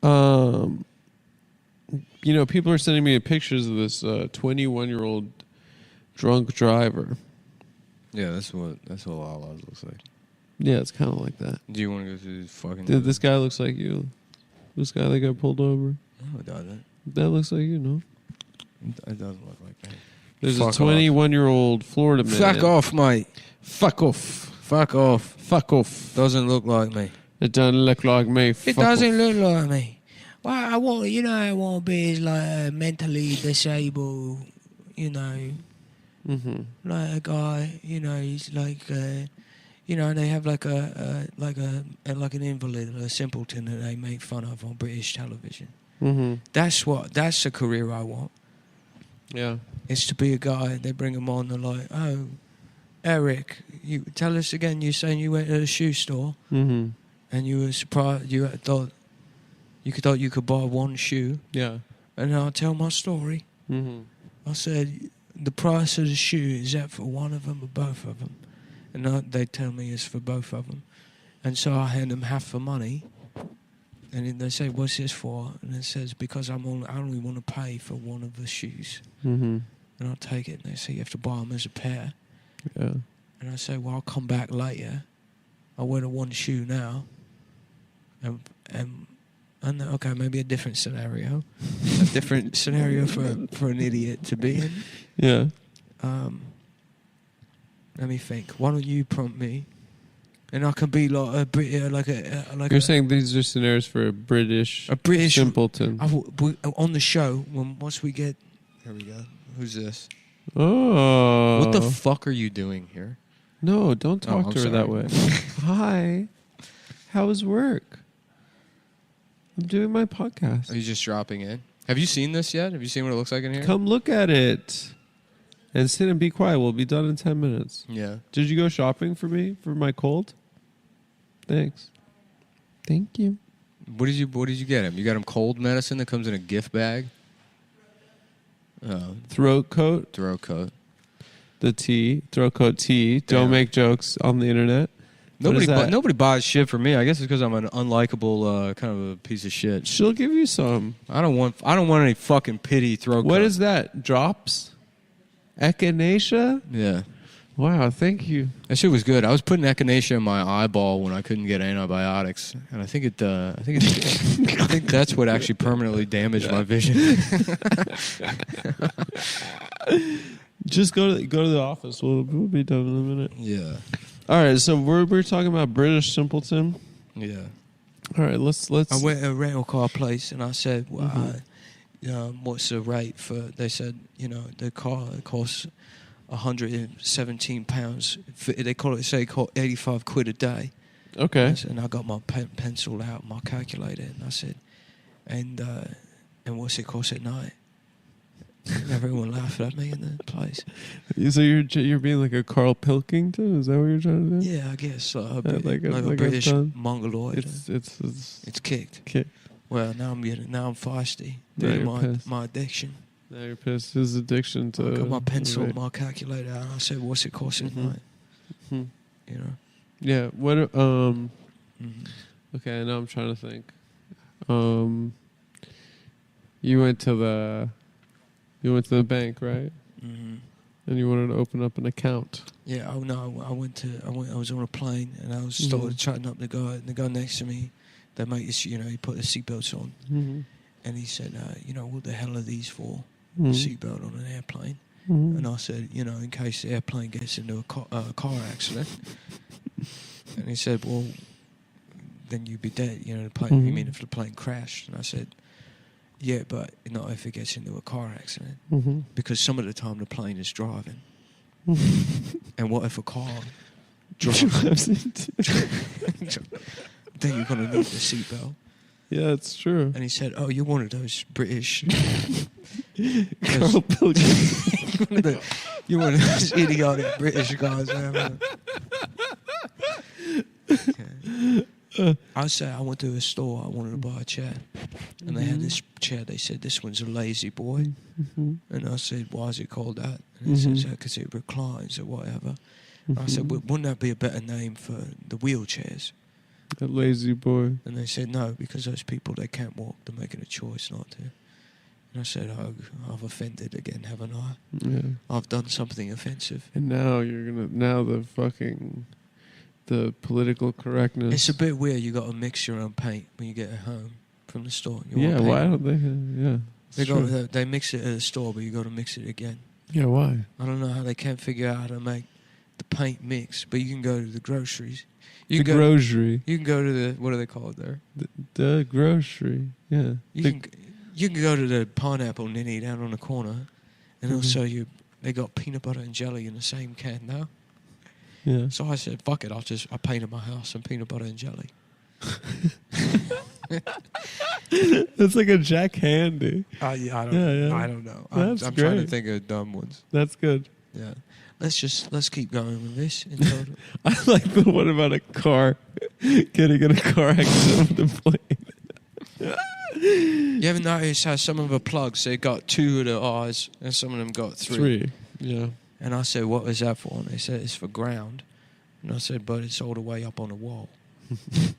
People are sending me pictures of this 21-year-old drunk driver. Yeah, that's what Lala's looks like. Yeah, it's kind of like that. Do you want to go through this fucking... Dude, this guy looks like you. This guy that got pulled over. No, it doesn't. That looks like you, no? It doesn't look like that. There's a 21-year-old Florida man. Fuck off, mate. Fuck off. Fuck off. Fuck off. Doesn't look like me. It doesn't look like me. It doesn't look like me. Well, I want to be like mentally disabled, Mm-hmm. like a guy, he's like, they have like an invalid, a simpleton that they make fun of on British television. Mm-hmm. That's the career I want. Yeah. It's to be a guy. They bring him on. They're like, oh, Eric, you tell us again. You're saying you went to a shoe store and you were surprised. You thought you could buy one shoe. Yeah. And I'll tell my story. Mm-hmm. I said, the price of the shoe, is that for one of them or both of them? And they tell me it's for both of them. And so I hand them half the money. And then they say, what's this for? And it says, because I only want to pay for one of the shoes. Mm-hmm. And I'll take it. And they say, you have to buy them as a pair. Yeah. And I say, well, I'll come back later. I'll wear the one shoe now. And okay, maybe a different scenario. A different scenario for an idiot to be in. Yeah. Let me think. Why don't you prompt me? And I can be like You're saying these are scenarios for a British simpleton. On the show, once we get... Here we go. Who's this? Oh. What the fuck are you doing here? No, don't talk to her that way. Hi. How was work? I'm doing my podcast. Are you just dropping in? Have you seen this yet? Have you seen what it looks like in here? Come look at it. And sit and be quiet. We'll be done in 10 minutes. Yeah. Did you go shopping for me for my cold? Thanks. Thank you. What did you get him? You got him cold medicine that comes in a gift bag? Throat coat. Throat coat. The tea. Throat coat tea. Don't make jokes on the internet. Nobody buys shit for me. I guess it's because I'm an unlikable kind of a piece of shit. She'll give you some. I don't want any fucking pity throat coat. What is that? Drops? Echinacea? Yeah. Wow, thank you. That shit was good. I was putting echinacea in my eyeball when I couldn't get antibiotics, and I think that's what actually permanently damaged my vision. Just go to the office. We'll be done in a minute. Yeah. All right, so we're talking about British simpleton. Yeah. All right, let's. I went to a rental car place and I said, "Well, what's the rate for?" They said, the car costs £117. They call it 85 quid a day. Okay. And I got my pencil out, my calculator, and I said, and what's it cost at night? And everyone laughed at me in the place. So you're being like a Carl Pilkington? Is that what you're trying to do? Yeah, I guess like a like British Mongoloid. It's kicked. Kicked. Well, now I'm feisty due to my addiction. Now you're pissed. His addiction to... I got my pencil, my calculator, and I said, "What's it cost at night?" Mm-hmm. Yeah. What? Okay. Now I'm trying to think. You went to the bank, right? Mm-hmm. And you wanted to open up an account. Yeah. Oh no. I was on a plane and I was started chatting up the guy. And the guy next to me, they make this. He put the seatbelts on, and he said, "What the hell are these for?" A seatbelt on an airplane. And I said, in case the airplane gets into a car accident. And he said, well, then you'd be dead. The plane. You mean if the plane crashed? And I said, yeah, but not if it gets into a car accident. Because some of the time the plane is driving. And what if a car drives into then you're going to need the seatbelt. Yeah, it's true. And he said, oh, you're one of those British... Carl Pilkington. You're one of those idiotic British guys. Okay. I said, I went to a store. I wanted to buy a chair. And they had this chair. They said, this one's a lazy boy. And I said, why is it called that? And he says, because it reclines or whatever. I said, well, wouldn't that be a better name for the wheelchairs? A lazy boy. And they said, no, because those people, they can't walk. They're making a choice not to. And I said, oh, I've offended again, haven't I? Yeah. I've done something offensive. And now the political correctness. It's a bit weird. You got to mix your own paint when you get it home from the store. Yeah, why don't they? They mix it at the store, but you got to mix it again. Yeah, why? I don't know how they can't figure out how to make the paint mix, but you can go to the groceries. You can go to the, what are they called there? The grocery, yeah. You can go to the pineapple ninny down on the corner, and they'll sell you. They got peanut butter and jelly in the same can now. Yeah. So I said, "Fuck it! I painted my house some peanut butter and jelly." That's like a Jack Handy. I don't know. I'm trying to think of dumb ones. That's good. Yeah. Let's keep going with this. I like the one about a car getting in a car accident with the plane. You ever notice how some of the plugs, they got 2 of the R's and some of them got 3? Yeah. And I said, what is that for? And they said, it's for ground. And I said, but it's all the way up on the wall. And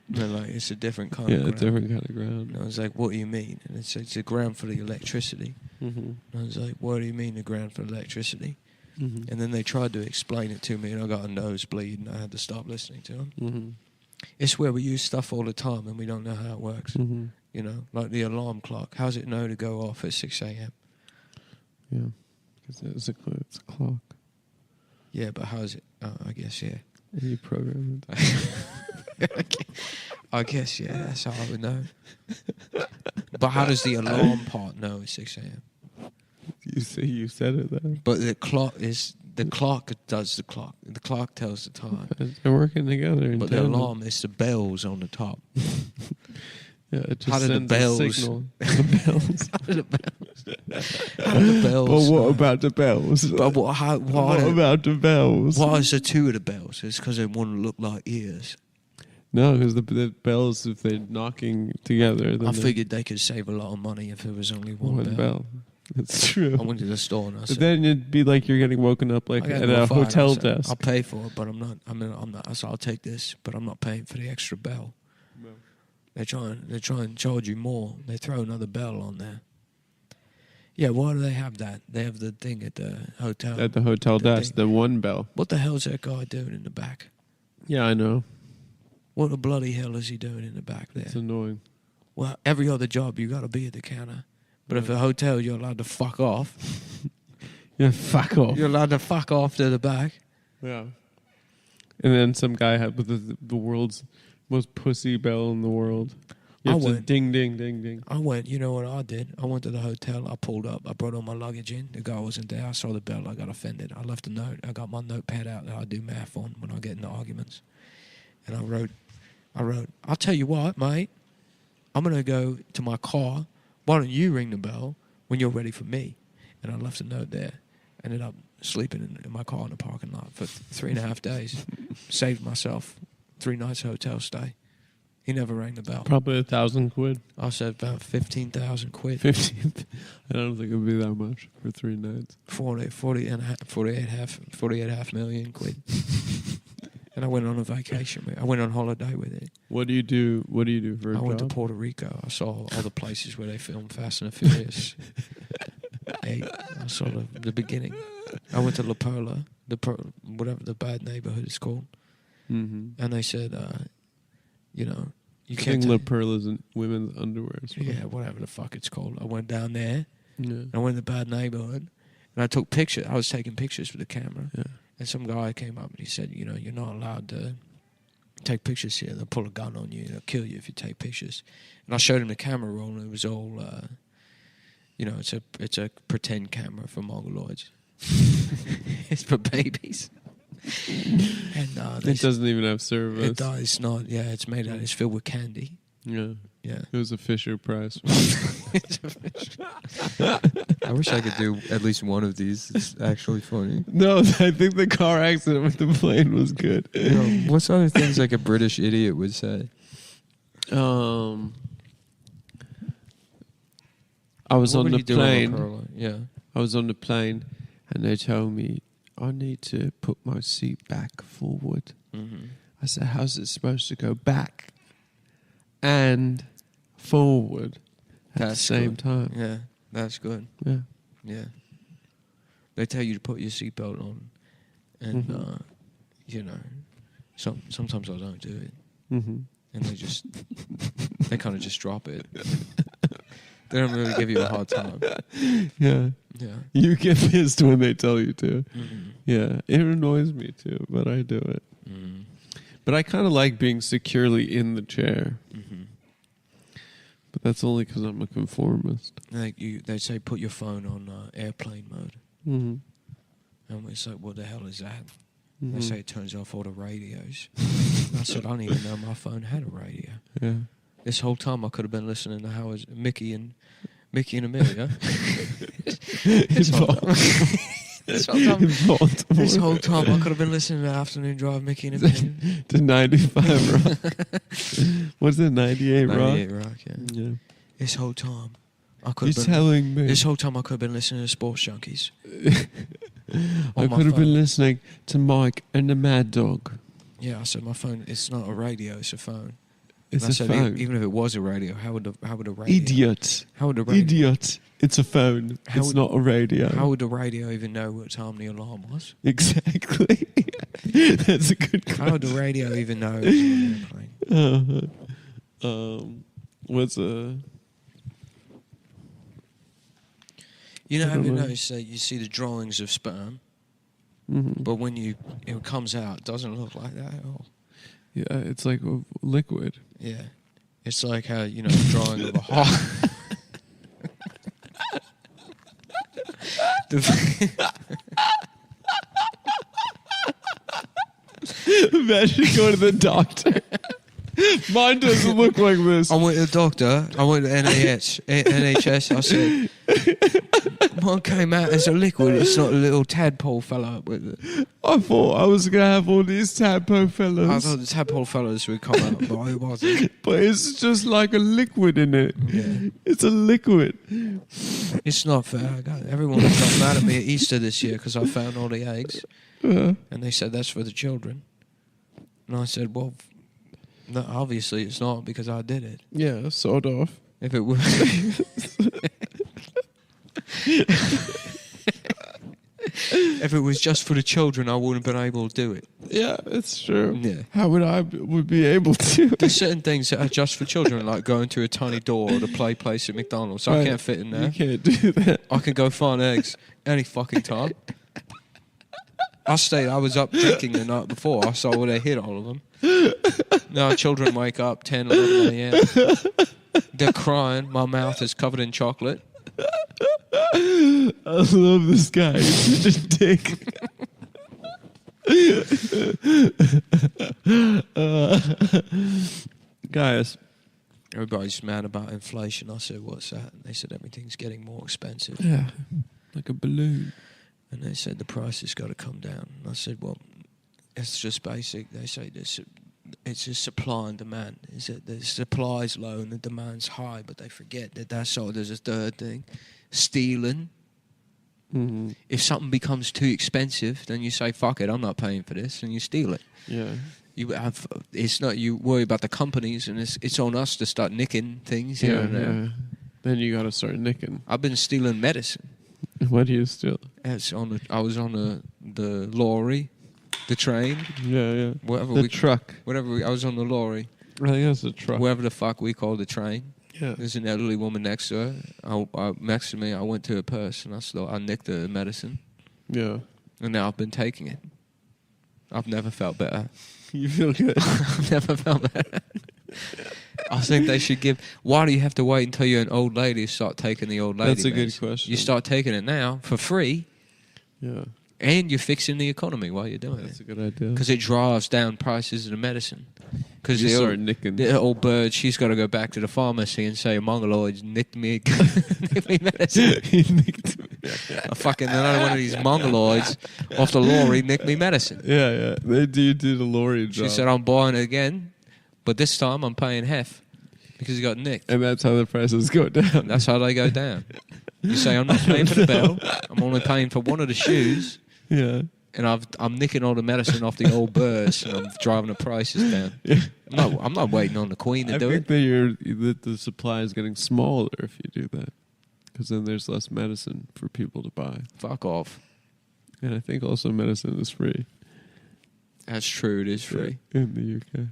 they're like, it's a different kind of ground. Yeah, a different kind of ground. And I was like, what do you mean? And they said, it's a ground for the electricity. Mm-hmm. And I was like, what do you mean the ground for electricity? Mm-hmm. And then they tried to explain it to me, and I got a nosebleed, and I had to stop listening to them. Mm-hmm. It's where we use stuff all the time, and we don't know how it works. Mm-hmm. You know, like the alarm clock. How does it know to go off at 6 a.m.? Yeah, because it's a clock. Yeah, but how is it? I guess, yeah. And you program it. I guess, yeah, that's how I would know. But how does the alarm part know at 6 a.m.? You said it then. But the clock does the clock. The clock tells the time. They're working together. But the alarm is the bells on the top. Yeah, it just how do the sends bells? a signal. The bells. How do the bells? How do the bells? But what about the bells? But what about the bells? Why is there 2 of the bells? It's because they want to look like ears. No, because the bells, if they're knocking together, then I figured they could save a lot of money if there was only one bell. That's true. I went to the store and I said, but then it'd be like you're getting woken up like at a hotel desk. I'll pay for it, but I'm not. I'm not. I said, I'll take this, but I'm not paying for the extra bell. No. They try and charge you more. They throw another bell on there. Yeah, why do they have that? They have the thing at the hotel. At the hotel desk, the one bell. What the hell's that guy doing in the back? Yeah, I know. What the bloody hell is he doing in the back there? It's annoying. Well, every other job you got to be at the counter. But if a hotel, you're allowed to fuck off. Yeah, fuck off. You're allowed to fuck off to the back. Yeah. And then some guy had with the world's most pussy bell in the world. You have to ding, ding, ding, ding. I went, you know what I did? I went to the hotel. I pulled up. I brought all my luggage in. The guy wasn't there. I saw the bell. I got offended. I left a note. I got my notepad out that I do math on when I get into arguments. And I wrote, I'll tell you what, mate. I'm going to go to my car. Why don't you ring the bell when you're ready for me? And I left a note there. Ended up sleeping in my car in the parking lot for 3.5 days. Saved myself 3 nights hotel stay. He never rang the bell. Probably 1,000 quid. I said about 15,000 quid. 15. I don't think it would be that much for 3 nights. 48.5 million quid. And I went on a vacation. I went on holiday with it. What do you do? What do you do for a job? I went to Puerto Rico. I saw all the places where they filmed Fast and the Furious 8. I saw the beginning. I went to La Perla, whatever the bad neighborhood is called. Mm-hmm. And they said, you know, you can't. I think La Perla is in women's underwear. Yeah, whatever the fuck it's called. I went down there. Yeah. I went to the bad neighborhood. And I took pictures. I was taking pictures with the camera. Yeah. And some guy came up and he said, you know, you're not allowed to take pictures here. They'll pull a gun on you. They'll kill you if you take pictures. And I showed him the camera roll, and it was all, you know, it's a pretend camera for Mongoloids. It's for babies. And it doesn't even have service. It does. It's not. Yeah, it's made out. It's filled with candy. Yeah. Yeah. It was a Fisher Price. I wish I could do at least one of these. It's actually funny. No, I think the car accident with the plane was good. You know, what's other things like a British idiot would say? I was on the plane. Yeah. I was on the plane, and they told me I need to put my seat back forward. Mm-hmm. I said, how's it supposed to go back and forward at the same good. time? Yeah, that's good. Yeah. Yeah. They tell you to put your seatbelt on, and you know, sometimes I don't do it, and they kind of just drop it. They don't really give you a hard time. Yeah. Yeah. You get pissed when they tell you to. Mm-hmm. Yeah. It annoys me too, but I do it. Mm-hmm. But I kind of like being securely in the chair. Mm-hmm. But that's only because I'm a conformist. They say put your phone on airplane mode. Mm-hmm. And it's like, what the hell is that? Mm-hmm. They say it turns off all the radios. I said, I didn't even know my phone had a radio. Yeah. This whole time I could have been listening to Mickey and Amelia. This whole time I could have been listening to Afternoon Drive, Mickey and Amelia. To 95 Rock. What's it, 98 Rock? 98 Rock, yeah. Yeah. This whole time I could You're have been... telling me. This whole time I could have been listening to Sports Junkies. I could have been listening to Mike and the Mad Dog. Yeah, I said my phone, it's not a radio, it's a phone. It's and I a said, phone. Even if it was a radio, how would a radio... Idiot. How would a radio... Idiot. It's a phone. It's not a radio. How would the radio even know what time the alarm was? Exactly. That's a good question. How would the radio even know it was on an airplane? What's a... You know, I have you don't know. noticed that you see the drawings of sperm, Mm-hmm. but when it comes out, it doesn't look like that at all. Yeah, it's like a liquid. Yeah. It's like how, a drawing of a heart. Imagine going to the doctor. Mine doesn't look like this. I went to the doctor. I went to NHS. I said, mine came out as a liquid. It's not a little tadpole fella up with it. I thought I was going to have all these tadpole fellas. I thought the tadpole fellas would come out, but it wasn't. But it's just like a liquid in it. Yeah. It's a liquid. It's not fair. Everyone got mad at me at Easter this year because I found all the eggs. And they said, that's for the children. And I said, well... No, obviously it's not because I did it. Yeah, sawed off. If it was, if it was just for the children, I wouldn't have been able to do it. Yeah, it's true. Yeah. How would I would be able to? There's certain things that are just for children, like going through a tiny door or the play place at McDonald's. I can't fit in there. You can't do that. I can go find eggs any fucking time. I was up drinking the night before. I saw where they hid all of them. Now children wake up 10, 11 a.m. They're crying. My mouth is covered in chocolate. I love this guy. He's such a dick. Guys. Everybody's mad about inflation. I said, what's that? And they said, everything's getting more expensive. Yeah, like a balloon. And they said, the price has got to come down. And I said, well, it's just basic. They say this. It's just supply and demand. Is that the supply's low and the demand's high, but they forget that that's all. There's a third thing, stealing. Mm-hmm. If something becomes too expensive, then you say, fuck it, I'm not paying for this, and you steal it. Yeah. It's not, you worry about the companies, and it's on us to start nicking things here and there. Yeah. Then you got to start nicking. I've been stealing medicine. What do you steal? I was on the lorry, the train. Yeah. Whatever the truck. I was on the lorry. I think that's a truck. Whatever the fuck we call the train. Yeah. There's an elderly woman next to her. Next to me, I went to her purse and I nicked the medicine. Yeah. And now I've been taking it. I've never felt better. You feel good? I've never felt better. I think they should give... Why do you have to wait until you're an old lady to start taking the old lady That's a good meds? question. You start taking it now for free. Yeah. And you're fixing the economy while you're doing That's it. a good idea. Because it drives down prices of the medicine. Because you start nicking. The old bird, she's got to go back to the pharmacy and say, Mongoloids nicked me medicine. He nicked me. Fucking another one of these Mongoloids off the lorry nicked me medicine. Yeah. They do the lorry job. She said, I'm buying it again, but this time I'm paying half because he got nicked. And that's how the prices go down. That's how they go down. You say, I'm not paying for the bell. I'm only paying for one of the shoes. Yeah. and I'm nicking all the medicine off the old birds, and I'm driving the prices down. Yeah. I'm not waiting on the Queen to do it. I think that the supply is getting smaller if you do that, because then there's less medicine for people to buy. Fuck off. And I think also medicine is free. That's true. It is free in the UK.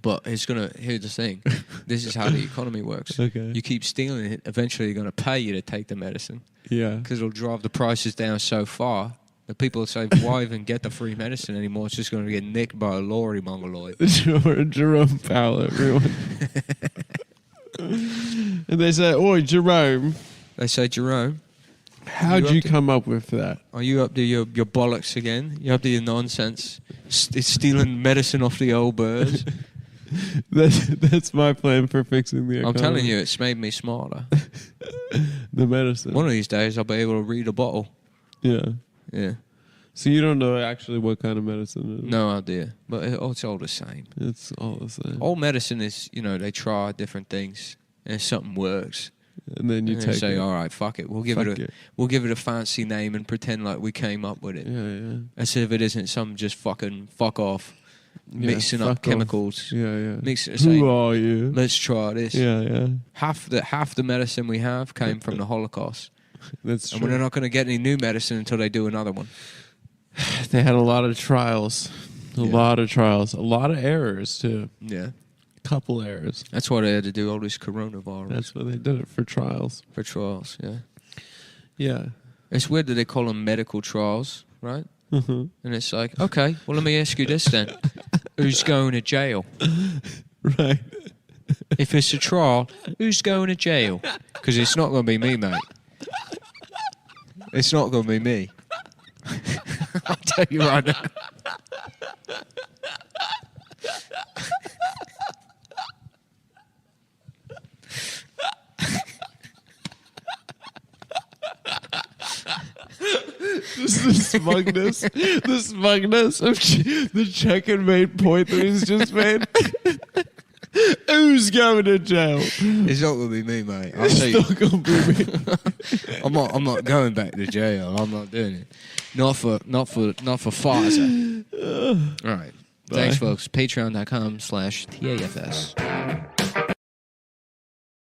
But here's the thing. This is how the economy works. Okay. You keep stealing it, eventually they're going to pay you to take the medicine. Yeah. Because it'll drive the prices down so far that people will say, why even get the free medicine anymore? It's just going to get nicked by a lorry Mongoloid. Jerome Powell, everyone. And they say, oi, Jerome. They say, Jerome. How'd you come up with that? Are you up to your bollocks again? You up to your nonsense? Stealing medicine off the old birds? That's my plan for fixing the economy. I'm telling you, it's made me smarter. The medicine. One of these days, I'll be able to read a bottle. Yeah. Yeah. So you don't know actually what kind of medicine it is? No idea. But it's all the same. It's all the same. All medicine is, they try different things, and if something works, and then you take say, it. all right, fuck it. We'll give it a fancy name and pretend like we came up with it. Yeah. As if it isn't some just fucking fuck off, mixing up chemicals. Yeah. Saying, who are you? Let's try this. Yeah. Half the medicine we have came from the Holocaust. That's true. And we're not going to get any new medicine until they do another one. They had a lot of trials. A lot of errors too. Yeah. Couple errors. That's why they had to do all this coronavirus. That's why they did it, for trials. For trials, yeah. Yeah. It's weird that they call them medical trials, right? Mm-hmm. And it's like, okay, well, let me ask you this then. Who's going to jail? Right. If it's a trial, who's going to jail? Because it's not going to be me, mate. It's not going to be me. I'll tell you right now. The smugness of the check and mate point that he's just made. Who's going to jail? It's not going to be me, mate. It's not going to be me. I'm not going back to jail. I'm not doing it. Not for Pfizer. All right. Bye. Thanks, folks. Patreon.com/TAFS.